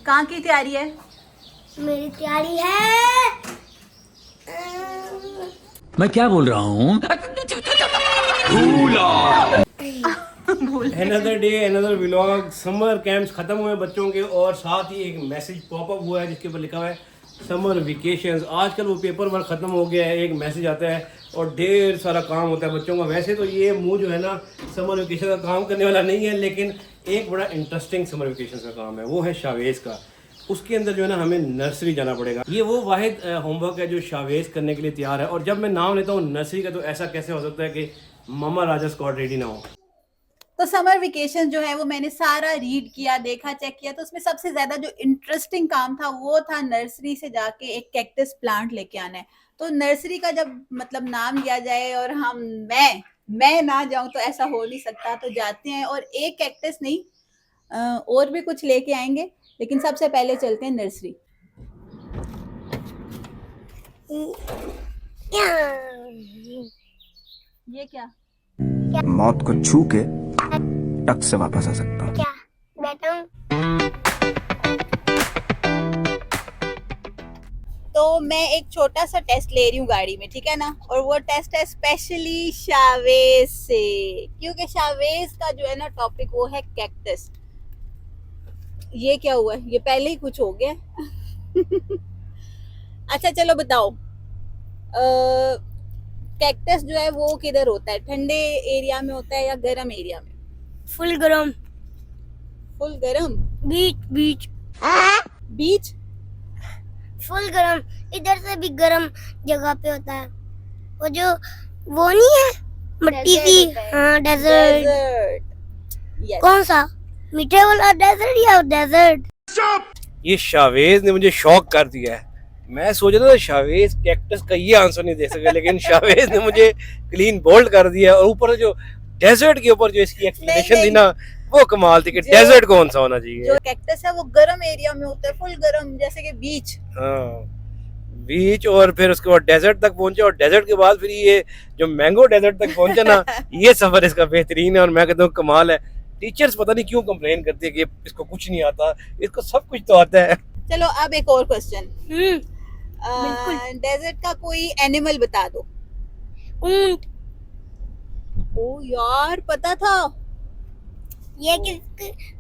कहाँ की तैयारी है? मेरी तैयारी है मैं क्या बोल रहा हूँ? Another day another vlog. Summer camps खत्म हुए बच्चों के और साथ ही एक मैसेज पॉपअप हुआ है जिसके ऊपर लिखा हुआ है समर वेकेशंस। आजकल वो पेपर वर्क ख़त्म हो गया है, एक मैसेज आता है और ढेर सारा काम होता है बच्चों का। वैसे तो ये मुंह जो है ना समर वेकेशन का काम करने वाला नहीं है, लेकिन एक बड़ा इंटरेस्टिंग समर वेकेशन का काम है, वो है शावेज़ का। उसके अंदर जो है ना हमें नर्सरी जाना पड़ेगा। ये वो वाहिद होमवर्क है जो शावेज़ करने के लिए तैयार है। और जब मैं नाम लेता हूँ नर्सरी का तो ऐसा कैसे हो सकता है कि मामा राजा स्क्वाड रेडी ना हो। तो समर वेकेशन जो है वो मैंने सारा रीड किया, देखा, चेक किया। तो उसमें सबसे ज्यादा जो इंटरेस्टिंग काम था वो था नर्सरी से जाके एक कैक्टस प्लांट लेके आना है। तो नर्सरी का जब मतलब नाम लिया जाए और मैं ना जाऊं तो ऐसा हो नहीं सकता। तो जाते हैं और एक कैक्टस नहीं और भी कुछ लेके आएंगे, लेकिन सबसे पहले चलते हैं नर्सरी। ये क्या? मौत को छू के टक से वापस आ सकता हूँ। क्या बैठा हूँ? तो मैं एक छोटा सा टेस्ट ले रही हूँ गाड़ी में, ठीक है ना। और वो टेस्ट है स्पेशली शावेज से, क्योंकि शावेज का जो है ना टॉपिक वो है कैक्टस। ये क्या हुआ है? ये पहले ही कुछ हो गया। अच्छा चलो बताओ, कैक्टस जो है वो किधर होता है? ठंडे एरिया में होता है या गर्म एरिया में? फुल गरम। फुल गर्म? बीच बीच बीच? फुल गरम। इधर से भी गरम जगह पे होता है। वो जो वो नहीं है मिट्टी की, हाँ डेजर्ट। डेजर्ट। यस। कौन सा, मीठे वाला डेजर्ट या डेजर्ट? ये शावेज ने मुझे शॉक कर दिया है। मैं सोच रहा था शावेज कैक्टस का ये आंसर नहीं दे सके, लेकिन शावेज ने मुझे क्लीन बोल्ड कर दिया। और ऊपर जो डेजर्ट के ऊपर जो इसकी एक्सप्लेनेशन थी ना वो कमाल थी कि डेजर्ट कौन सा होना चाहिए। जो कैक्टस है वो गर्म एरिया में होता है, फुल गर्म, जैसे कि बीच। हाँ, बीच और फिर उसके बाद डेजर्ट तक पहुंचे और डेजर्ट के बाद फिर ये जो मैंगो डेजर्ट तक पहुंचे ना ये सफर इसका बेहतरीन है। और मैं कहता हूँ कमाल है। टीचर्स पता नहीं क्यों कंप्लेन करती है कि इसको कुछ नहीं आता, इसको सब कुछ तो आता है। चलो अब एक और क्वेश्चन। डेजर्ट का कोई एनिमल बता दो। ऊंट। ओ यार पता था। ये किस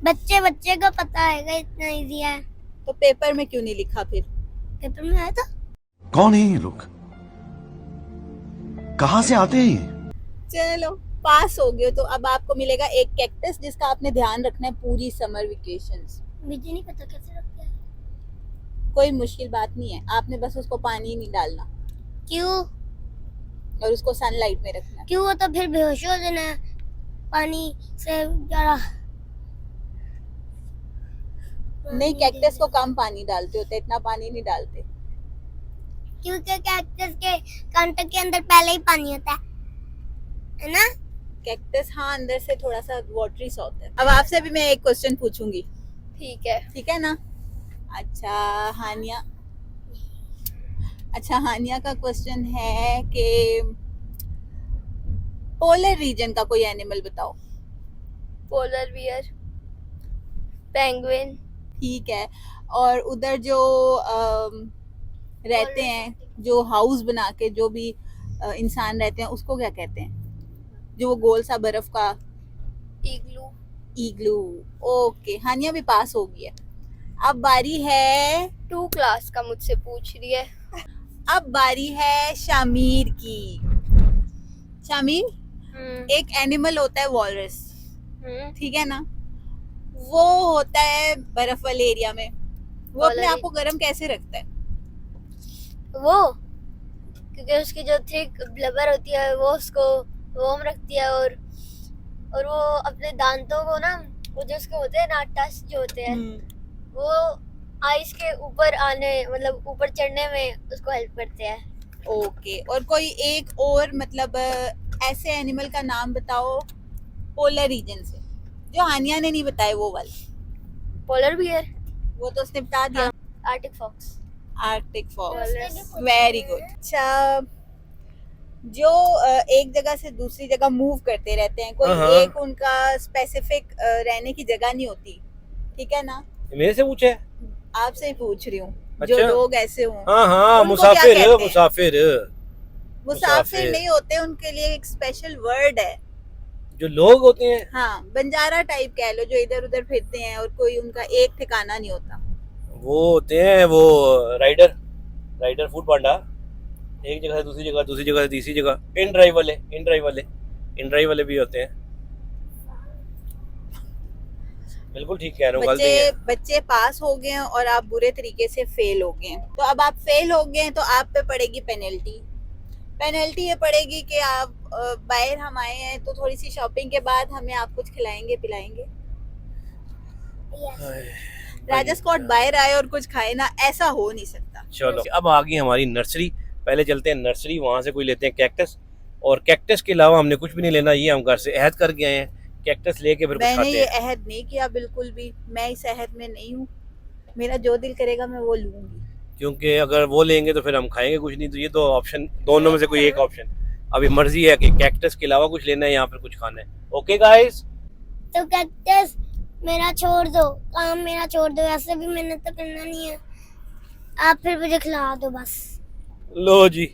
बच्चे बच्चे को पता है, इतना इजी है। तो पेपर में क्यों नहीं लिखा फिर? पेपर में आया था। कौन है ये लोग? कहाँ से आते हैं ये? चलो पास हो गए। तो अब आपको मिलेगा एक कैक्टस जिसका आपने ध्यान रखना है पूरी समर वेकेशंस। मुझे नहीं पता कैसे रखते हैं। कोई मुश्किल बात नहीं है, आपने बस उसको पानी नहीं डालना क्यों? और उसको सनलाइट में रखना है। क्यों? वो तो फिर बेहोश हो जाना है पानी से ज्यादा। नहीं, कैक्टस को कम पानी डालते होते, इतना पानी नहीं डालते। क्योंकि कैक्टस के कांटे के अंदर पहले ही पानी होता है ना? कैक्टस हाँ अंदर से थोड़ा सा वाटरी सा होता है। अब आपसे भी मैं एक क्वेश्चन पूछूंगी, ठीक है ना? अच्छा हानिया का क्वेश्चन है कि पोलर रीजन का कोई एनिमल बताओ। Polar bear, penguin. ठीक है। और उधर जो रहते हैं, जो हाउस बना के जो भी इंसान रहते हैं उसको क्या कहते हैं? जो वो गोल सा बर्फ का? इग्लू। इग्लू। ओके, हानिया भी पास हो गई है। अब बारी है 2 क्लास का मुझसे पूछ रही है। अब बारी है शामिर की। शामिर, एक एनिमल होता है वॉलरस, ठीक है ना? वो होता है बर्फ वाले एरिया में। वो अपने आप को गर्म कैसे रखता है? वो क्योंकि उसकी जो थिक ब्लबर होती है वो उसको वार्म रखती है। और वो अपने दांतों को ना, वो जो उसके होते हैं ना टस्ट जो होते हैं, वो आइस के ऊपर आने मतलब ऊपर चढ़ने में उसको हेल्प करते हैं। ओके। और कोई एक और मतलब ऐसे एनिमल का नाम बताओ पोलर रीजन से जो हानिया ने नहीं बताए वो वाले। पोलर बियर, वो तो उसने बता दिया। Arctic fox. Arctic fox, very good. अच्छा, जो एक जगह से दूसरी जगह मूव करते रहते हैं, कोई एक उनका स्पेसिफिक रहने की जगह नहीं होती, ठीक है ना? मेरे से पूछे? आपसे ही पूछ रही हूँ, अच्छा। जो लोग ऐसे हों हाँ हाँ, उनको क्या मुसाफिर कहते हैं? मुसाफिर मुसाफिर नहीं होते, उनके लिए एक स्पेशल वर्ड है। जो लोग होते हैं हाँ, बंजारा टाइप कह लो, जो इधर उधर फिरते हैं और कोई उनका एक ठिकाना नहीं होता। वो होते हैं वो राइडर, राइडर फूड पांडा, एक जगह से दूसरी जगह, दूसरी जगह से तीसरी जगह। इन ड्राइव वाले, इन ड्राइव वाले, इन ड्राइव वाले भी होते हैं। बिल्कुल ठीक कह रहा हूँ, गलती है। बच्चे पास हो गए हैं और आप बुरे तरीके से फेल हो गए हैं। तो अब आप फेल हो गए हैं तो आप पे पड़ेगी पेनल्टी। पेनल्टी ये पड़ेगी कि आप बाहर हम आए हैं तो थोड़ी सी शॉपिंग के बाद हमें आप कुछ खिलाएंगे पिलाएंगे। राजा स्कॉट बाहर आए और कुछ खाए ना, ऐसा हो नहीं सकता। चलो अब आ गई हमारी नर्सरी। पहले चलते हैं नर्सरी, वहां से कोई लेते हैं कैक्टस, और कैक्टस के अलावा हमने कुछ भी नहीं लेना। ये हम घर से अहद करके आए हैं, कैक्टस लेके फिर कुछ मैंने खाते ये हैं। अहद नहीं किया बिल्कुल भी, मैं इस अहद में नहीं हूँ। मेरा जो दिल करेगा मैं वो लूंगी। क्योंकि अगर वो लेंगे तो फिर हम खाएंगे कुछ नहीं, तो ये तो ऑप्शन दोनों में से कोई एक ऑप्शन। अभी मर्जी है कि कैक्टस के अलावा कुछ लेना है या फिर कुछ खाना है। ओके गाइस, तो कैक्टस मेरा छोड़ दो, काम मेरा छोड़ दो, ऐसे भी मेहनत तो करना नहीं है, आप फिर मुझे खिला दो बस। लो जी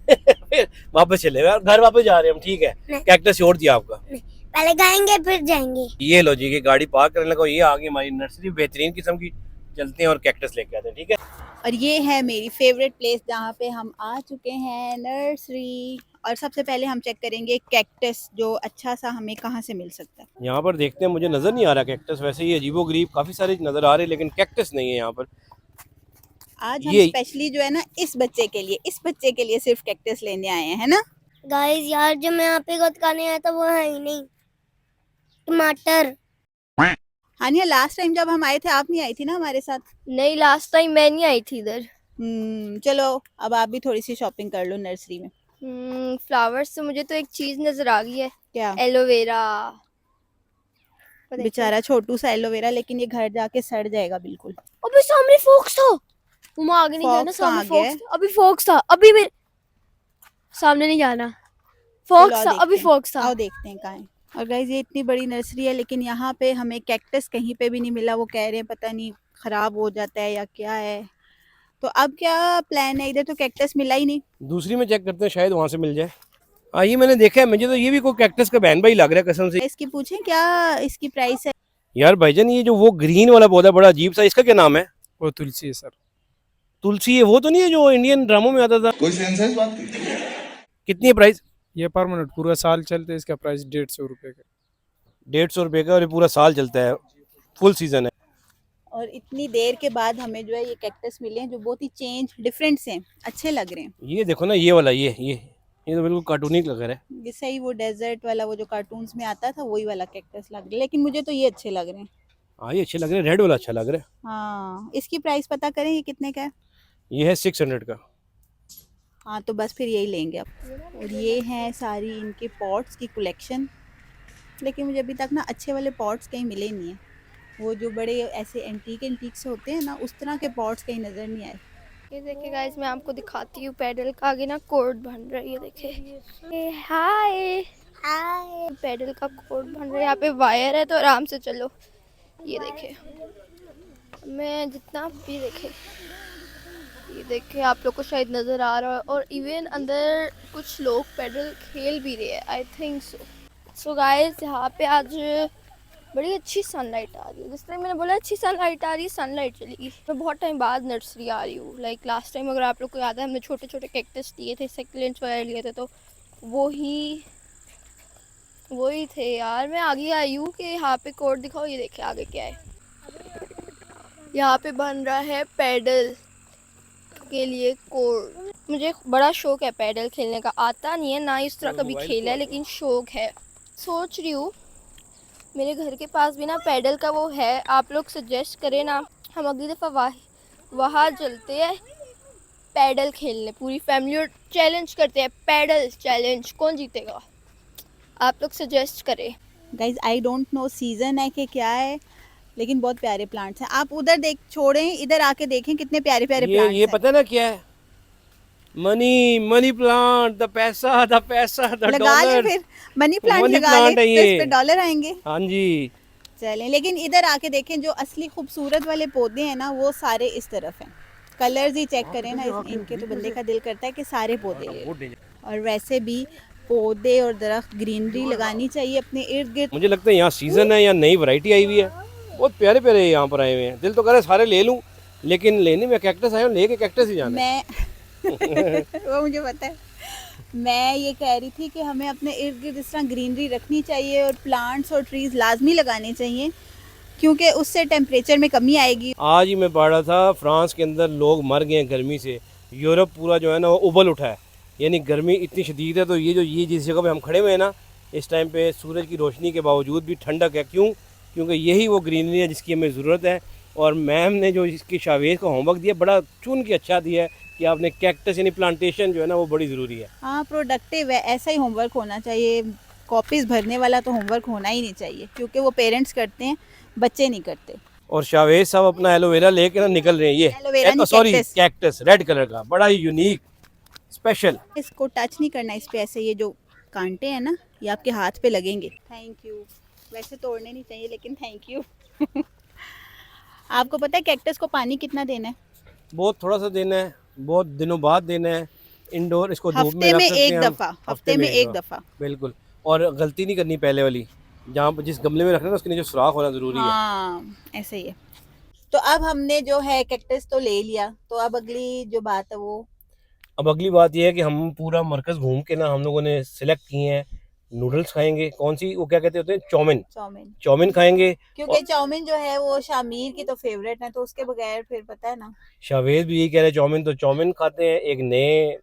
फिर वापस चले गए, घर वापस जा रहे हैं हम, ठीक है। नहीं। कैक्टस छोड़ दिया आपका। नहीं, पहले खाएंगे फिर जाएंगे। ये लो जी, कि गाड़ी पार्क करने लगा। ये आगे हमारी नर्सरी बेहतरीन किस्म की, चलते हैं और कैक्टस लेके आते हैं, ठीक है। और ये है मेरी फेवरेट प्लेस जहाँ पे हम आ चुके हैं, नर्सरी। और सबसे पहले हम चेक करेंगे कैक्टस जो अच्छा सा हमें कहाँ से मिल सकता है। यहाँ पर देखते हैं, मुझे नजर नहीं आ रहा कैक्टस। वैसे ही अजीबो गरीब काफी सारे नजर आ रहे हैं, लेकिन कैक्टस नहीं है यहाँ पर। आज हम ये स्पेशली जो है ना इस बच्चे के लिए सिर्फ कैक्टस लेने आए हैं, है ना। गाइस यार, जब मैं यहाँ पे खुद खाने आया था वो है ही नहीं। टमाटर। हानिया, लास्ट टाइम जब हम आए थे आप नहीं आई थी ना हमारे साथ। नहीं, लास्ट टाइम मैं नहीं आई थी इधर। चलो अब आप भी थोड़ी सी शॉपिंग कर लो नर्सरी में। फ्लावर्स से मुझे तो एक चीज नजर आ गई है, क्या? एलोवेरा। बेचारा छोटू सा एलोवेरा, लेकिन ये घर जाके सड़ जाएगा बिल्कुल। अबे सामने फोक्स था, वो आगे नहीं जाना। Fox सामने कहाँ गया? फोक्स, अभी फोक्स था, अभी मेरे सामने नहीं जाना। फोक्स था, चलो अभी फोक्स था। आओ देखते हैं कहाँ है। और गाइज ये इतनी बड़ी नर्सरी है, लेकिन यहाँ पे हमें कैक्टस कहीं पे भी नहीं मिला। वो कह रहे हैं पता नहीं खराब हो जाता है या क्या है। तो अब क्या प्लान है? इधर तो कैक्टस मिला ही नहीं। दूसरी में चेक करते हैं, शायद वहां से मिल जाए। ये मैंने देखा है, मुझे तो ये भी कोई कैक्टस का बहन भाई लग रहा है कसम से। इसकी पूछें क्या इसकी प्राइस है? यार भाईजान, ये जो वो ग्रीन वाला पौधा बड़ा अजीब सा, इसका क्या नाम है? वो तुलसी है सर। तुलसी है? वो तो नहीं है जो इंडियन ड्रामों में आता था? कोई सेंस है इस बात की? कितनी है प्राइस? ये परमानेंट पूरा साल चलते, इसका प्राइस 150 रुपये का। 150 रुपये का, और ये पूरा साल चलता है, फुल सीजन है। और इतनी देर के बाद हमें जो है ये कैक्टस मिले हैं जो बहुत ही चेंज डिफरेंट से हैं, अच्छे लग रहे हैं। ये देखो ना, ये वाला, ये तो बिल्कुल कार्टूनिक लग रहा है। ये सही वो डेजर्ट वाला, वो जो कार्टून्स में आता था वही वाला कैक्टस लग रहा है, लेकिन मुझे तो ये अच्छे लग रहे हैं। हाँ ये अच्छे लग रहे हैं, रेड वाला अच्छा लग रहा है। हाँ, इसकी प्राइस पता करें ये कितने का है? ये है 600 का। हाँ तो बस फिर यही लेंगे अब। और ये हैं सारी इनके पॉट्स की कलेक्शन, लेकिन मुझे अभी तक ना अच्छे वाले पॉट्स कहीं मिले नहीं हैं। वो जो बड़े ऐसे एंटीक से होते हैं ना, उस तरह के पॉट्स कहीं नज़र नहीं आए। ये देखिए गाइस, मैं आपको दिखाती हूँ पैडल का आगे ना कोड बन रहा है। ये देखिए, हाय हाय, पैडल का कोड बन रहा है। यहाँ पे वायर है तो आराम से चलो। ये देखिए, मैं जितना भी देखे, ये देखिए आप लोग को शायद नज़र आ रहा है। और इवन अंदर कुछ लोग पैडल खेल भी रहे हैं, आई थिंक सो गाइस यहाँ पे आज बड़ी अच्छी सनलाइट आ रही है। जिस तरह मैंने बोला अच्छी सनलाइट आ रही है, सनलाइट चलेगी। मैं बहुत टाइम बाद नर्सरी आ रही हूँ। लाइक लास्ट टाइम अगर आप लोग को याद है, हमने छोटे छोटे कैक्टस लिए थे, सेक्युलेंट्स वगैरह लिए थे, तो वही थे यार। मैं आगे आई हूँ कि यहाँ पे कोड दिखाओ। ये देखिए आगे क्या है, यहाँ पे बन रहा है पैडल के लिए कोड। मुझे बड़ा शौक है पैडल खेलने का। आता नहीं है ना, इस तरह कभी खेला है, लेकिन शौक है। सोच रही हूँ मेरे घर के पास भी ना पैडल का वो है, आप लोग सजेस्ट करें ना, हम अगली दफ़ा वहाँ चलते हैं पैडल खेलने, पूरी फैमिली, और चैलेंज करते हैं, पैडल चैलेंज। कौन जीतेगा आप लोग सजेस्ट करें। Guys I don't know season है कि क्या है, लेकिन बहुत प्यारे प्लांट्स हैं। आप उधर देख छोड़ें, इधर आके देखें कितने प्यारे प्यारे प्लांट्स ये हैं। पता ना क्या है? मनी प्लांट, द पैसा द लगा ले डॉलर। फिर मनी प्लांट मनी लगा प्लांट ले, है तो ये। इस पे डॉलर आएंगे। हाँ जी, चलें, लेकिन इधर आके देखें जो असली खूबसूरत वाले पौधे हैं ना वो सारे इस तरफ हैं। कलर्स ही चेक करें ना इनके, तो बंदे का दिल करता है कि सारे पौधे ले लें। और वैसे भी पौधे और दरख्त ग्रीनरी लगानी चाहिए अपने इर्द गिर्द। मुझे लगता है यहाँ सीज़न है या नई वैरायटी आई हुई है, बहुत प्यारे प्यारे यहाँ पर आए हुए हैं। दिल तो कर रहा है सारे ले लूँ, लेकिन लेने में कैक्टस आया हूँ, लेके कैक्टस ही जाना है। मैं वो मुझे पता है। मैं ये कह रही थी कि हमें अपने इर्द गिर्द इस तरह ग्रीनरी रखनी चाहिए और प्लांट्स और ट्रीज लाजमी लगाने चाहिए, क्योंकि उससे टेम्परेचर में कमी आएगी। आज ही मैं पढ़ रहा था फ्रांस के अंदर लोग मर गए हैं गर्मी से, यूरोप पूरा जो है ना वो उबल उठा है, यानी गर्मी इतनी शदीद है। तो ये जिस जगह पे हम खड़े हुए हैं ना इस टाइम पे सूरज की रोशनी के बावजूद भी ठंडक है। क्यों? क्योंकि यही वो ग्रीनरी है जिसकी हमें ज़रूरत है। और मैम ने जो इसकी शावेज का होमवर्क दिया बड़ा चुन के अच्छा दिया है कि आपने कैक्टस यानी प्लांटेशन जो है ना वो बड़ी ज़रूरी है। हाँ, प्रोडक्टिव है, ऐसा ही होमवर्क होना चाहिए। कॉपीज़ भरने वाला तो होमवर्क होना ही नहीं चाहिए, क्योंकि वो पेरेंट्स करते हैं, बच्चे नहीं करते। और शावेज साहब अपना एलोवेरा लेके ना निकल रहे हैं। एलोवेरा ये नहीं, sorry cactus. Cactus red colour का, बड़ा ही यूनिक स्पेशल। इसको टच नहीं करना, इस पे ऐसे ये जो कांटे हैं ना ये आपके हाथ पे लगेंगे। Thank you. वैसे तोड़ने नहीं चाहिए लेकिन थैंक यू। आपको पता है कैक्टस को पानी कितना देना है? बहुत थोड़ा सा देना है, बहुत दिनों बाद देना है। इंडोर इसको धूप में हफ्ते रख में सकते एक हैं हम। दफ़ा, हफ्ते में एक दफ़ा। बिल्कुल। और गलती नहीं करनी पहले वाली, जहाँ पर जिस गमले में रखना है उसके नीचे सुराख होना ज़रूरी है। हाँ, ऐसे ही है। तो अब हमने जो है कैक्टस तो ले लिया, तो अब अगली जो बात है वो, अब अगली बात यह है कि हम पूरा मरकज़ घूम के ना हम लोगों ने सिलेक्ट किए हैं। नूडल्स खाएंगे, कौन सी वो क्या कहते होते हैं, चाउमीन। चाउमीन। चाउमीन खाएंगे। क्योंकि चाउमीन जो है वो शामिर की तो फेवरेट है, तो उसके बगैर फिर पता है ना। शावेद भी यही कह रहे हैं चाउमीन, तो चाउमीन खाते हैं एक नए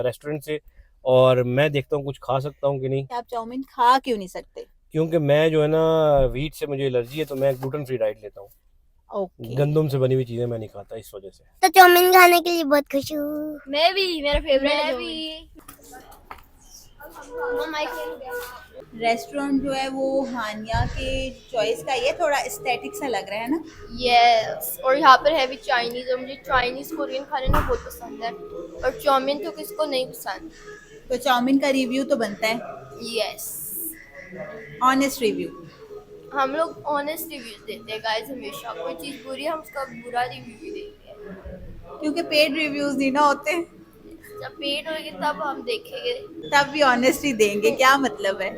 रेस्टोरेंट से। और मैं देखता हूँ कुछ खा सकता हूँ कि नहीं, आप चाउमीन खा क्यों नहीं सकते? क्योंकि मैं जो है ना वीट से मुझे एलर्जी है, तो मैं ग्लूटेन फ्री डाइट लेता हूँ। ओके। गंदम से बनी हुई चीज़ें मैं नहीं खाता इस वजह से। तो चाउमीन खाने के लिए बहुत खुश हूँ। मैं भी, मेरा फेवरेट है भी। रेस्टोरेंट जो है वो हानिया के चॉइस का, ये थोड़ा एस्थेटिक सा लग रहा है ना। यस, और यहाँ पर है भी चाइनीज़, और मुझे चाइनीज़ कोरियन खाने ना बहुत पसंद है, और चाउमीन तो किसको नहीं पसंद। तो चाउमीन का रिव्यू तो बनता है, यस, ऑनेस्ट रिव्यू। हम लोग ऑनेस्ट रिव्यूज देते हैं गाइस हमेशा। कोई चीज़ बुरी है हम उसका बुरा रिव्यू भी देते हैं, क्योंकि पेड रिव्यूज नहीं ना होते, जब पेड होगी तब हम देखेंगे। तब भी ऑनेस्ट ही देंगे। क्या मतलब है?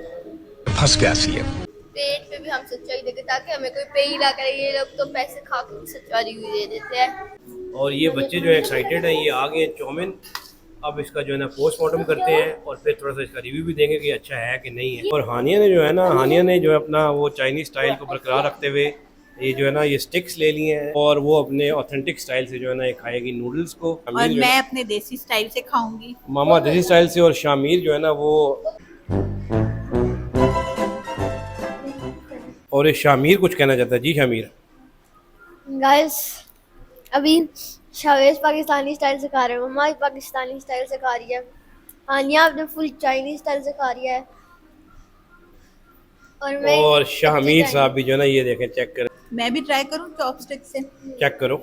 फंस गया सीएम। पेड पे भी हम सच्चाई देंगे, ताकि हमें कोई पे ही ना करे। ये लोग तो पैसे खा के सच्चा रिव्यू दे देते हैं। और ये बच्चे जो है एक्साइटेड हैं, ये आ गए चाउमीन। अब इसका जो है ना पोस्टमार्टम करते हैं और फिर थोड़ा सा इसका रिव्यू भी देंगे कि अच्छा है कि नहीं है। और हानिया ने जो है ना, हानिया ने जो है अपना वो चाइनीज स्टाइल को बरकरार रखते हुए ये जो है ना ये स्टिक्स ले लिए हैं, और वो अपने ऑथेंटिक स्टाइल से जो है ना ये खाएगी नूडल्स को। और शामिर जो मैं है अपने देसी स्टाइल से खाऊंगी। मामा देसी स्टाइल से, और शामिर जो है ना वो, और ये शामिर कुछ कहना चाहता है। जी शामिर। गाइस अभी शावेज पाकिस्तानी स्टाइल से खा रहे हैं, मम्मा पाकिस्तानी स्टाइल से खा रही है, आनिया अपने फुल चाइनीज स्टाइल से खा रही है, और शामिर साहब भी जो है ना ये देखें, चेक करें, मैं भी ट्राई करूं चॉपस्टिक से। चेक करो।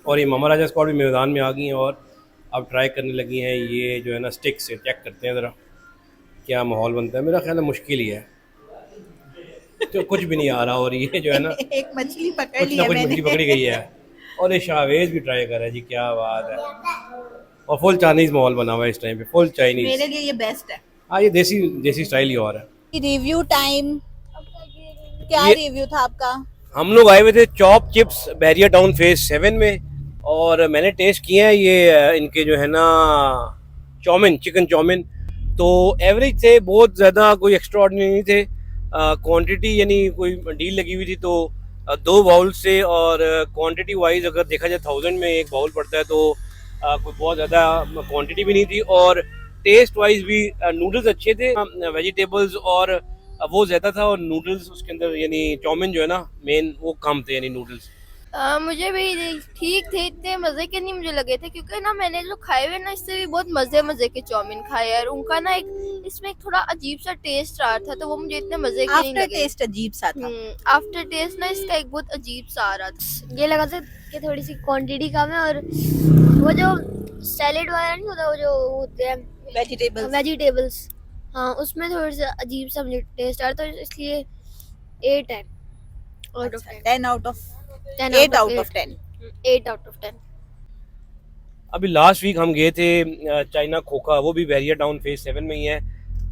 और ये मामा राजा स्क्वाड भी मैदान में आ गई हैं और अब ट्राई करने लगी हैं ये जो है ना स्टिक से। चेक करते हैं ज़रा क्या माहौल बनता है। मेरा ख्याल है मुश्किल ही है, तो कुछ भी नहीं आ रहा। और ये जो है ना एक मछली पकड़ कुछ ली ना है कुछ मैंने। मछली पकड़ी गई है। और ये शावेज भी ट्राई कर रहा है। जी क्या बात है। और फुल चाइनीज़ माहौल बना हुआ है इस टाइम पे, फुल चाइनीज़। मेरे लिए ये बेस्ट है। हाँ, ये देसी देसी स्टाइल ही और है। रिव्यू टाइम, क्या ये- रिव्यू था आपका? हम लोग आए हुए थे chop chips barrier town phase 7 में, और मैंने टेस्ट किया है ये इनके जो है ना चाउमीन, चिकन चाउमीन। तो एवरेज थे, बहुत ज़्यादा कोई एक्स्ट्रा ऑर्डिनरी नहीं थे। क्वांटिटी यानी कोई डील लगी हुई थी तो 2 बाउल से, और क्वांटिटी वाइज अगर देखा जाए 1000 में एक बाउल पड़ता है, तो कोई बहुत ज़्यादा क्वांटिटी भी नहीं थी। और टेस्ट वाइज भी नूडल्स अच्छे थे, वेजिटेबल्स और वो ज़्यादा था, और नूडल्स उसके अंदर यानी चाउमीन जो है ना मेन वो कम थे, यानी नूडल्स। मुझे भी ठीक थे, इतने मज़े के नहीं मुझे लगे थे, क्योंकि ना मैंने जो खाए हुए ना इससे भी बहुत मज़े के चाउमीन खाए, और उनका ना एक इसमें एक थोड़ा अजीब सा टेस्ट आ रहा था, तो वो मुझे इतने मज़े के नहीं आफ्टर लगे। टेस्ट अजीब सा था। आफ्टर टेस्ट ना इसका एक बहुत अजीब सा आ रहा था। ये लगा था कि थोड़ी सी क्वांटिटी कम है, और वो जो सैलेड वगैरह नहीं होता, वो जो होते हैं वेजिटेबल्स। वेजिटेबल्स, हाँ उसमें थोड़ा सा अजीब सा मुझे टेस्ट आ रहा था, इसलिए 8 है out of 10। 10 out of 10 8 out of 10। 8 out of 10। अभी लास्ट वीक हम गए थे चाइना खोखा, वो भी बैरियर टाउन फेज 7 में ही है।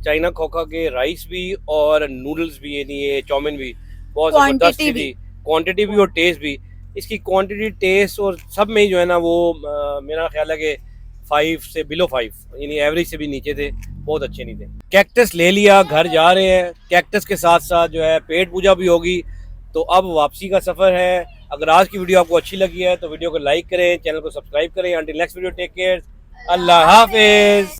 चाइना खोखा के राइस भी और नूडल्स भी, यानी ये चाउमीन भी बहुत Quantity ज़बरदस्त थी, भी। क्वांटिटी भी और टेस्ट भी। इसकी क्वांटिटी, टेस्ट और सब में ही जो है ना वो मेरा ख्याल है कि 5 से बिलो 5, यानी एवरेज से भी नीचे थे, बहुत अच्छे नहीं थे। कैक्टस ले लिया, घर जा रहे हैं। कैक्टस के साथ साथ जो है पेट पूजा भी होगी, तो अब वापसी का सफ़र है। अगर आज की वीडियो आपको अच्छी लगी है तो वीडियो को लाइक करें, चैनल को सब्सक्राइब करें। Until next video, take care, अल्लाह हाफिज़।